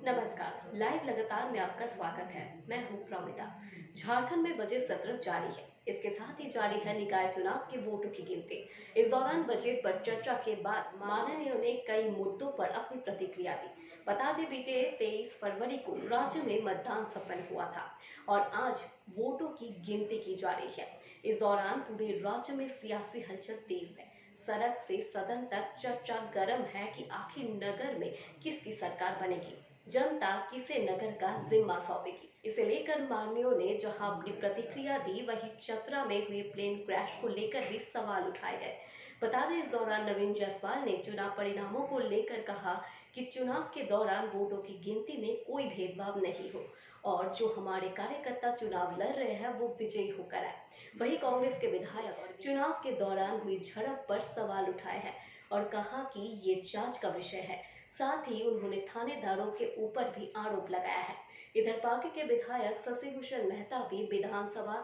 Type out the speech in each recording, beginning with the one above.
नमस्कार, लाइव लगातार में आपका स्वागत है। मैं हूं प्रमिता। झारखंड में बजट सत्र जारी है। इसके साथ ही जारी है निकाय चुनाव के वोटों की गिनती। इस दौरान बजट पर चर्चा के बाद माननीयों ने कई मुद्दों पर अपनी प्रतिक्रिया दी। बता दें, बीते 23 फरवरी को राज्य में मतदान संपन्न हुआ था और आज वोटों की गिनती की जा रही है। इस दौरान पूरे राज्य में सियासी हलचल तेज है। सड़क से सदन तक चर्चा गर्म है कि आखिर नगर में किसकी सरकार बनेगी, जनता किसे नगर का जिम्मा सौंपेगी। इसे लेकर माननीयों ने जहां अपनी प्रतिक्रिया दी, वहीं चतरा में हुए प्लेन क्रैश को लेकर भी सवाल उठाए गए। बता दें, इस दौरान नवीन जायसवाल ने चुनाव परिणामों को लेकर कहा कि चुनाव के दौरान वोटों की गिनती में कोई भेदभाव नहीं हो और जो हमारे कार्यकर्ता चुनाव लड़ रहे हैं वो विजयी होकर आए। वहीं कांग्रेस के विधायक चुनाव के दौरान हुई झड़प पर सवाल उठाए हैं और कहा कि ये जांच का विषय है। साथ ही उन्होंने थानेदारों के ऊपर भी आरोप लगाया है। इधर पार्टी के विधायक शशि भूषण मेहता भी विधानसभा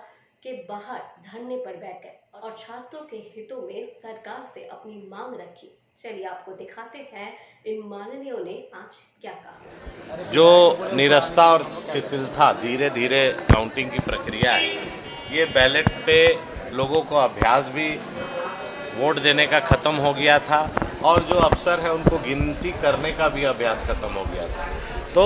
के बाहर धरने पर बैठ गए और छात्रों के हितों में सरकार से अपनी मांग रखी। चलिए आपको दिखाते हैं इन माननीयों ने आज क्या कहा। जो निरस्ता और शिथिलता धीरे धीरे काउंटिंग की प्रक्रिया है, ये बैलेट पे लोगों को अभ्यास भी वोट देने का खत्म हो गया था और जो अफसर है उनको गिनती करने का भी अभ्यास खत्म हो गया था। तो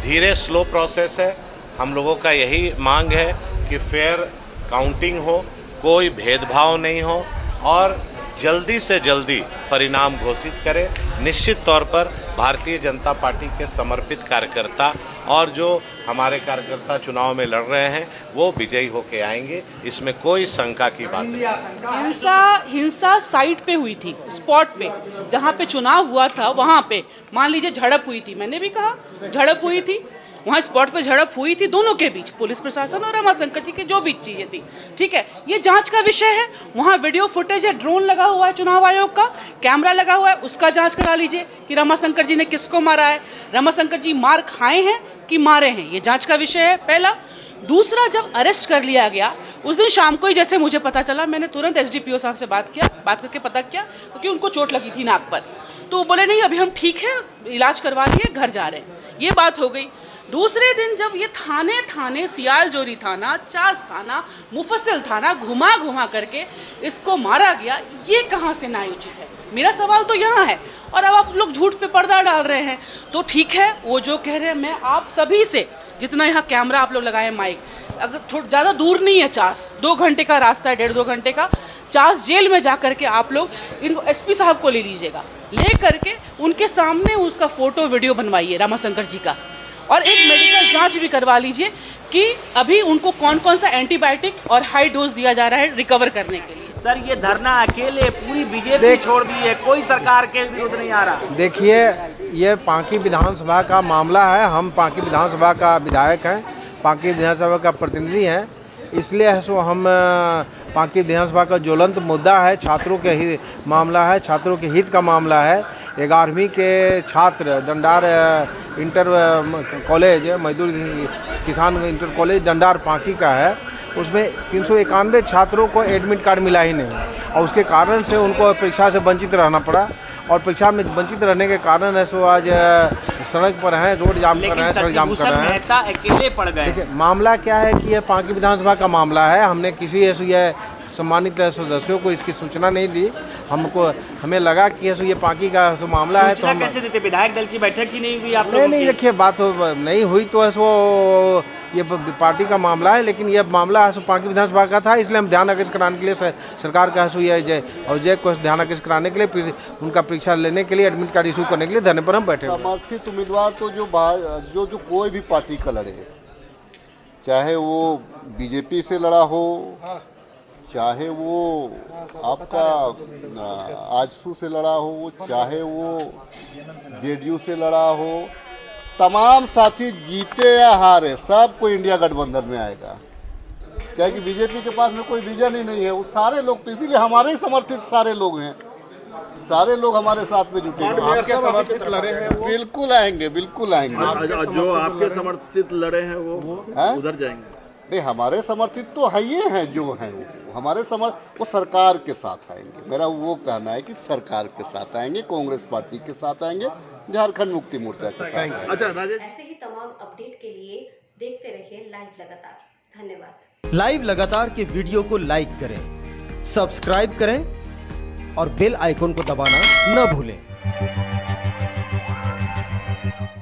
धीरे स्लो प्रोसेस है। हम लोगों का यही मांग है कि फेयर काउंटिंग हो, कोई भेदभाव नहीं हो और जल्दी से जल्दी परिणाम घोषित करें। निश्चित तौर पर भारतीय जनता पार्टी के समर्पित कार्यकर्ता और जो हमारे कार्यकर्ता चुनाव में लड़ रहे हैं वो विजयी होके आएंगे, इसमें कोई शंका की बात नहीं। हिंसा साइट पे हुई थी, स्पॉट पे जहाँ पे चुनाव हुआ था वहाँ पे मान लीजिए झड़प हुई थी। मैंने भी कहा झड़प हुई थी, वहाँ स्पॉट पे झड़प हुई थी दोनों के बीच, पुलिस प्रशासन और रमाशंकर जी की जो भी चीजें थी। ठीक है, ये जांच का विषय है। वहाँ वीडियो फुटेज है, ड्रोन लगा हुआ है, चुनाव आयोग का कैमरा लगा हुआ है, उसका जांच करा लीजिए कि रमाशंकर जी ने किसको मारा है, रमाशंकर जी मार खाए हैं कि मारे हैं, ये जांच का विषय है पहला। दूसरा, जब अरेस्ट कर लिया गया उस दिन शाम को ही जैसे मुझे पता चला, मैंने तुरंत एसडीपीओ साहब से बात करके पता किया क्योंकि उनको चोट लगी थी नाक पर। तो बोले नहीं अभी हम ठीक है, इलाज करवा लिए घर जा रहे हैं, ये बात हो गई। दूसरे दिन जब ये थाने सियालजोरी थाना, चास थाना, मुफस्सिल थाना घुमा घुमा करके इसको मारा गया, ये कहाँ से न्यायोचित है? मेरा सवाल तो यहाँ है। और अब आप लोग झूठ पे पर्दा डाल रहे हैं। तो ठीक है, वो जो कह रहे हैं, मैं आप सभी से, जितना यहाँ कैमरा आप लोग लगाए, माइक, अगर थोड़ा ज़्यादा दूर नहीं है चास, 2 घंटे का रास्ता है, 1.5-2 घंटे का, चास जेल में जा करके आप लोग इन एसपी साहब को ले लीजिएगा, ले करके उनके सामने उसका फोटो वीडियो बनवाइए रमाशंकर जी का, और एक मेडिकल जांच भी करवा लीजिए कि अभी उनको कौन कौन सा एंटीबायोटिक और हाई डोज दिया जा रहा है रिकवर करने के लिए। सर, ये धरना अकेले पूरी बीजेपी छोड़ दी है, कोई सरकार के विरुद्ध नहीं आ रहा। देखिए, ये पांकी विधानसभा का मामला है। हम पांकी विधानसभा का विधायक हैं, पांकी विधानसभा का प्रतिनिधि हैं, इसलिए सो हम पांकी विधानसभा का ज्वलंत मुद्दा है, छात्रों के ही मामला है, छात्रों के हित का मामला है। 11वीं के छात्र डंडार इंटर कॉलेज, मजदूर किसान इंटर कॉलेज डंडार पांकी का है, उसमें 391 छात्रों को एडमिट कार्ड मिला ही नहीं और उसके कारण से उनको परीक्षा से वंचित रहना पड़ा और परीक्षा में वंचित रहने के कारण है सो आज सड़क पर हैं, रोड जाम कर रहे हैं, सड़क जाम कर रहे हैं। अकेले पड़ गए। देखिए, मामला क्या है कि यह पांकी विधानसभा का मामला है। हमने किसी ये सम्मानित सदस्यों को इसकी सूचना नहीं दी। हमें लगा कि ये पांकी का मामला है, तो हम कैसे देते? विधायक दल की बैठक ही नहीं हुई आप? नहीं, देखिए, बात नहीं हुई तो ऐसो ये पार्टी का मामला है, लेकिन ये मामला है पांकी विधानसभा का था, इसलिए हम ध्यान आकर्षित कराने के लिए सरकार का जय को ध्यान आकर्षित कराने के लिए, उनका परीक्षा लेने के लिए, एडमिट कार्ड इशू करने के लिए धरने पर हम बैठे। समर्थित उम्मीदवार तो जो कोई भी पार्टी का लड़े, चाहे वो बीजेपी से लड़ा हो, चाहे वो आपका आजसू से लड़ा हो, चाहे वो जेडीयू से लड़ा हो, तमाम साथी जीते या हारे सबको इंडिया गठबंधन में आएगा। क्या कि बीजेपी के पास में कोई विजन ही नहीं है। वो सारे लोग तो इसीलिए हमारे ही समर्थित सारे लोग हैं, सारे लोग हमारे साथ में जुटे हैं। बिल्कुल आएंगे, बिल्कुल आएंगे। जो आपके समर्थित लड़े हैं वो उधर जाएंगे? नहीं, हमारे समर्थित तो है ये हैं, जो हैं हमारे वो सरकार के साथ आएंगे। मेरा वो कहना है कि सरकार के साथ आएंगे, कांग्रेस पार्टी के साथ आएंगे, झारखंड मुक्ति मोर्चा के साथ है। अच्छा राजेश, ऐसे ही तमाम अपडेट के लिए देखते रहिए लाइव लगातार। धन्यवाद। लाइव लगातार के वीडियो को लाइक करें, सब्सक्राइब करें और बेल आइकन को दबाना न भूलें।